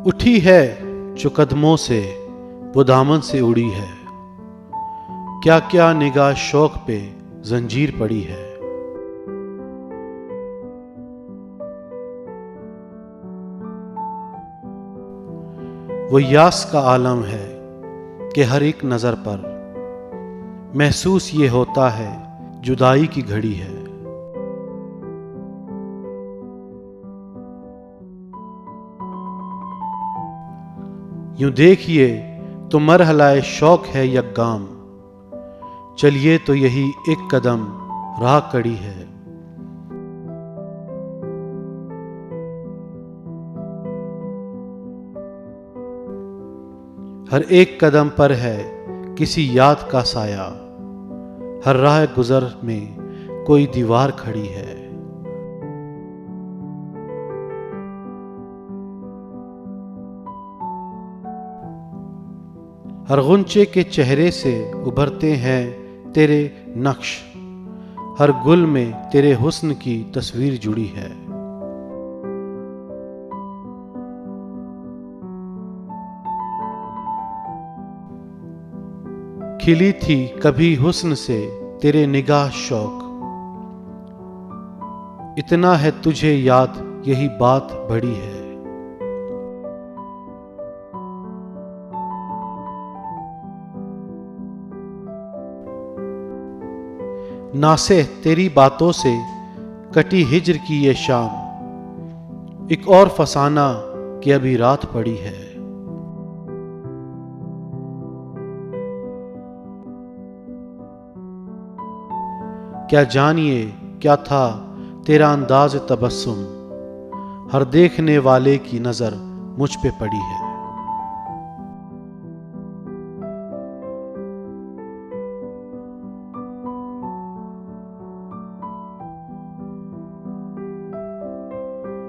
उठी है जो कदमों से वो दामन से उड़ी है, क्या क्या निगाह शौक पे जंजीर पड़ी है। वो यास का आलम है कि हर एक नजर पर महसूस ये होता है जुदाई की घड़ी है। यूं देखिए तो मरहलाए शौक है यकगाम, चलिए तो यही एक कदम राह कड़ी है। हर एक कदम पर है किसी याद का साया, हर राह गुजर में कोई दीवार खड़ी है। हर गुंचे के चेहरे से उभरते हैं तेरे नक्श, हर गुल में तेरे हुस्न की तस्वीर जुड़ी है। खिली थी कभी हुस्न से तेरे निगाह शौक, इतना है तुझे याद यही बात बड़ी है। नासे तेरी बातों से कटी हिज्र की ये शाम, एक और फसाना कि अभी रात पड़ी है। क्या जानिए क्या था तेरा अंदाज तबस्सुम, हर देखने वाले की नजर मुझ पे पड़ी है।